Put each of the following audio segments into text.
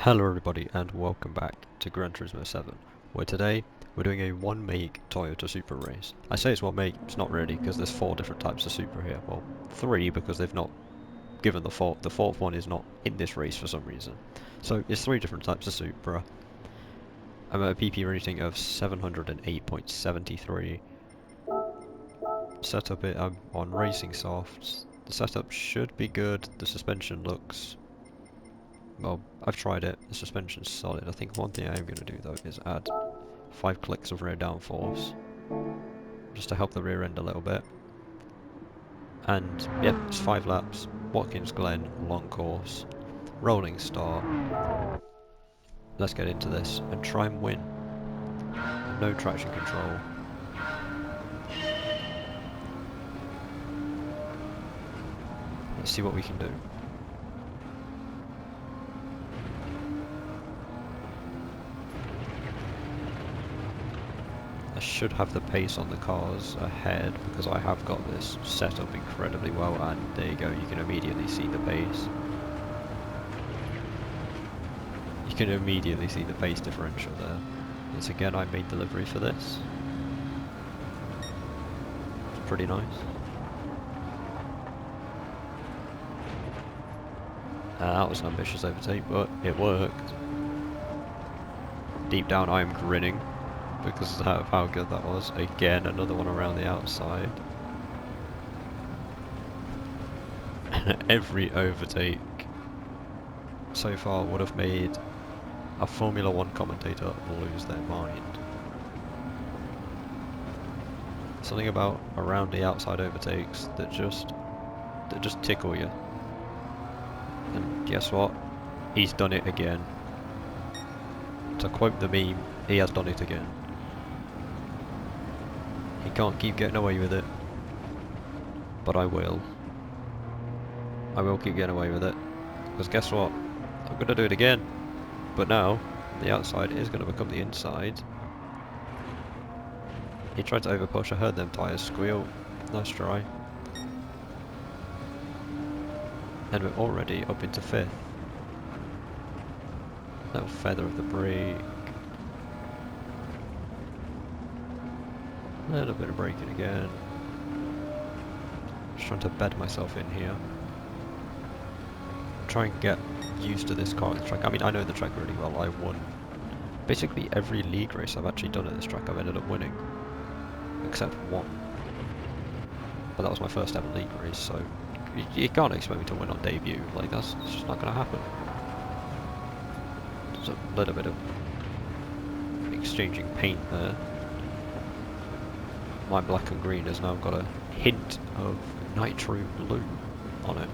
Hello everybody and welcome back to Gran Turismo 7, where today we're doing a one make Toyota Supra race. I say it's one make, it's not really, because there's 4 different types of Supra here. Well, 3 because they've not given the fourth one is not in this race for some reason. So it's 3 different types of Supra. I'm at a PP rating of 708.73. Setup it, I'm on Racing Softs. The setup should be good, the suspension looks... Well, I've tried it, the suspension's solid. I think one thing I am going to do though is add 5 clicks of rear downforce, just to help the rear end a little bit. And yeah, it's 5 laps, Watkins Glen, long course, rolling start. Let's get into this and try and win. No traction control. Let's see what we can do. I should have the pace on the cars ahead because I have got this set up incredibly well, and there you go, you can immediately see the pace. You can immediately see the pace differential there. Once again, I made delivery for this. It's pretty nice. That was an ambitious overtake, but it worked. Deep down I am grinning because of how good that was. Again, another one around the outside. Every overtake so far would have made a Formula 1 commentator lose their mind. Something about around the outside overtakes that just tickle you. And guess what? He's done it again. To quote the meme, he has done it again. He can't keep getting away with it. But I will. I will keep getting away with it. Because guess what? I'm going to do it again. But now, the outside is going to become the inside. He tried to overpush, I heard them tyres squeal. Nice try. And we're already up into 5th. Little feather of the brake. A little bit of braking again. Just trying to bed myself in here. Try and get used to this car and the track. I mean, I know the track really well. I've won basically every league race I've actually done at this track. I've ended up winning, except one. But that was my first ever league race, so you can't expect me to win on debut. Like, that's just not going to happen. There's a little bit of exchanging paint there. My black and green has now got a hint of nitro blue on it.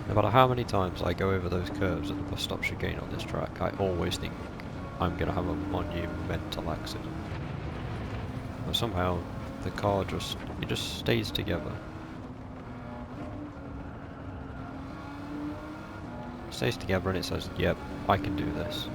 No matter how many times I go over those curves at the bus stop chicane on this track, I always think I'm going to have a monumental accident. But somehow the car just stays together. Stays together and it says, yep, I can do this.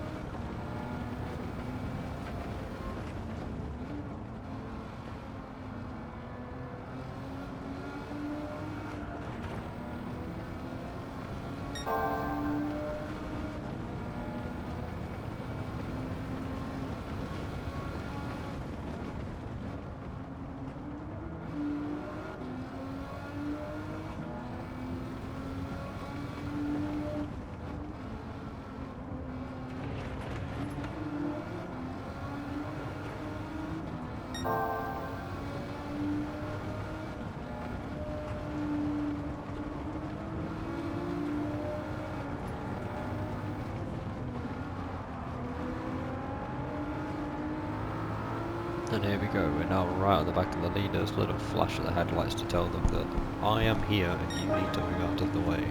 And here we go, we're now right on the back of the leaders, little flash of the headlights to tell them that I am here and you need to move out of the way.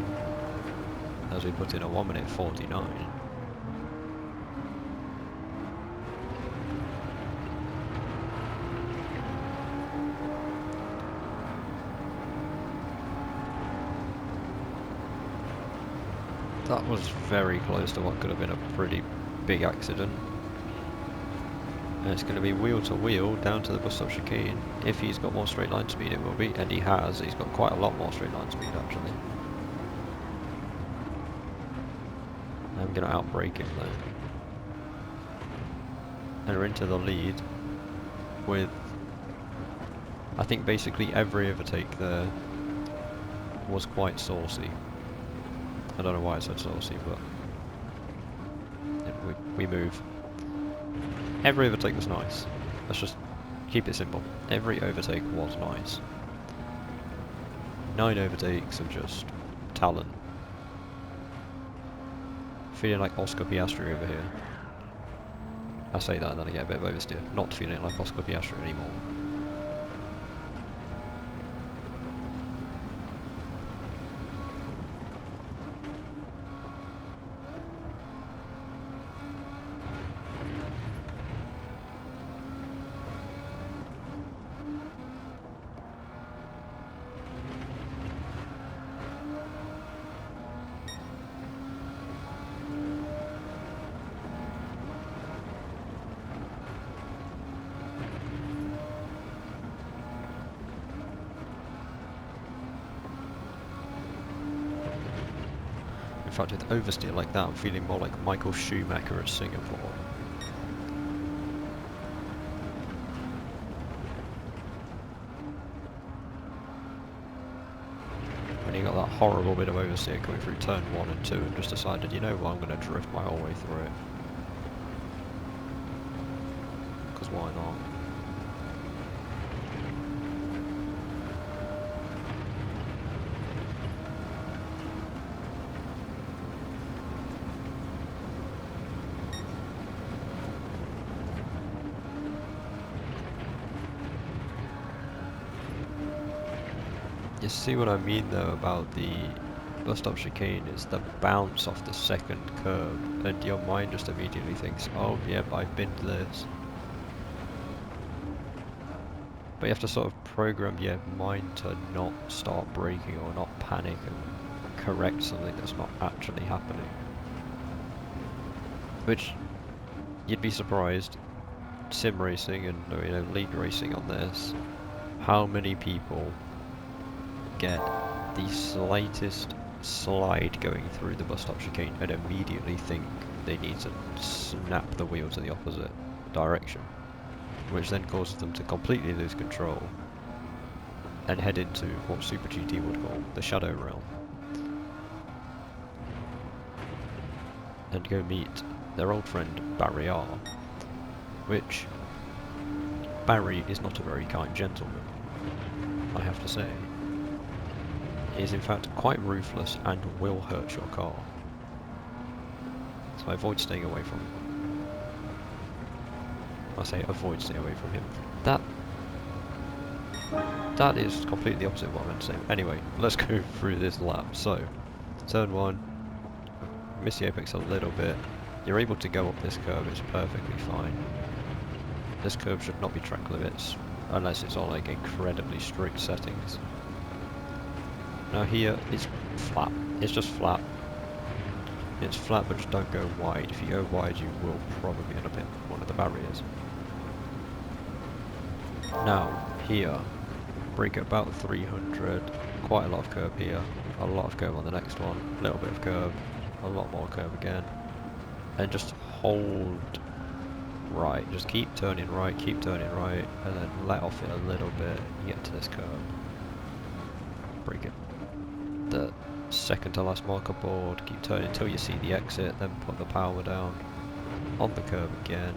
As we put in a 1:49. That was very close to what could have been a pretty big accident. And it's going to be wheel to wheel down to the bus stop chicane. If he's got more straight line speed it will be, and he has. He's got quite a lot more straight line speed actually. I'm going to outbrake him though. And we're into the lead with, I think basically every overtake there was quite saucy. I don't know why I said saucy, but we move. Every overtake was nice. Let's just keep it simple. Every overtake was nice. 9 overtakes of just talent. Feeling like Oscar Piastri over here. I say that and then I get a bit of oversteer. Not feeling like Oscar Piastri anymore. In fact, with oversteer like that, I'm feeling more like Michael Schumacher at Singapore. When he got that horrible bit of oversteer coming through turn 1 and 2 and just decided, you know what, I'm going to drift my whole way through it. Because why not? You see what I mean though about the bus stop chicane is the bounce off the second curb, and your mind just immediately thinks, oh yep, I've been to this. But you have to sort of program your mind to not start braking or not panic and correct something that's not actually happening. Which, you'd be surprised, sim racing and league racing on this, how many people get the slightest slide going through the bus stop chicane and immediately think they need to snap the wheel to the opposite direction, which then causes them to completely lose control and head into what Super GT would call the Shadow Realm and go meet their old friend Barry R, which Barry is not a very kind gentleman, I have to say. He is in fact quite ruthless and will hurt your car. So avoid staying away from him. I say avoid staying away from him. That is completely opposite of what I meant to say. Anyway, let's go through this lap. So, turn 1, miss the apex a little bit. You're able to go up this curve, it's perfectly fine. This curve should not be track limits, unless it's on like incredibly strict settings. Now here, it's flat. It's just flat. It's flat, but just don't go wide. If you go wide, you will probably end up in one of the barriers. Now, here, brake at about 300. Quite a lot of curb here. A lot of curb on the next one. A little bit of curb. A lot more curb again. And just hold right. Just keep turning right, and then let off it a little bit. You get to this curb. Brake it. The second to last marker board, keep turning until you see the exit, then put the power down on the curb again.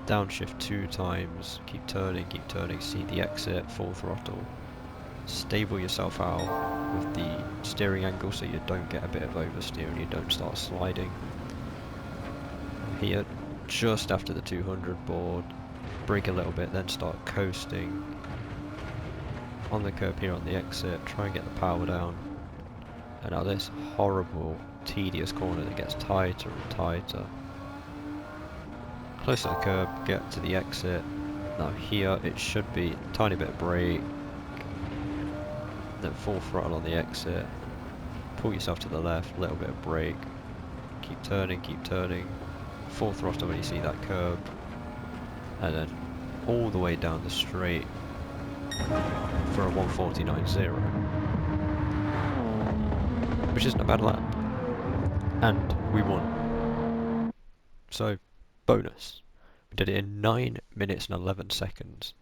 Downshift 2 times, keep turning, see the exit, full throttle. Stable yourself out with the steering angle so you don't get a bit of oversteer and you don't start sliding. Here, just after the 200 board, brake a little bit, then start coasting. On the curb here on the exit, try and get the power down. And now this horrible, tedious corner that gets tighter and tighter. Close to the curb, get to the exit. Now here it should be a tiny bit of brake, then full throttle on the exit. Pull yourself to the left, little bit of brake, keep turning. Full throttle when you see that curb, and then all the way down the straight for a 149.0, which isn't a bad lap, and we won. So, bonus. We did it in 9 minutes and 11 seconds.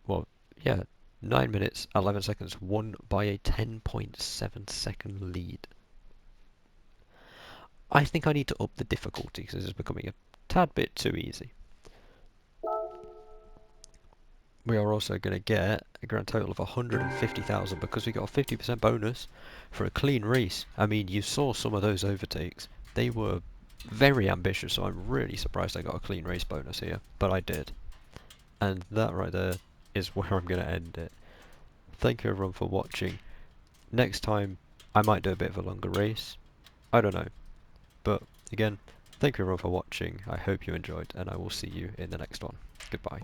Well, yeah, 9 minutes, 11 seconds, won by a 10.7 second lead. I think I need to up the difficulty because this is becoming a tad bit too easy. We are also going to get a grand total of 150,000 because we got a 50% bonus for a clean race. I mean, you saw some of those overtakes. They were very ambitious, so I'm really surprised I got a clean race bonus here, but I did. And that right there is where I'm going to end it. Thank you everyone for watching. Next time, I might do a bit of a longer race. I don't know. But again, thank you everyone for watching. I hope you enjoyed, and I will see you in the next one. Goodbye.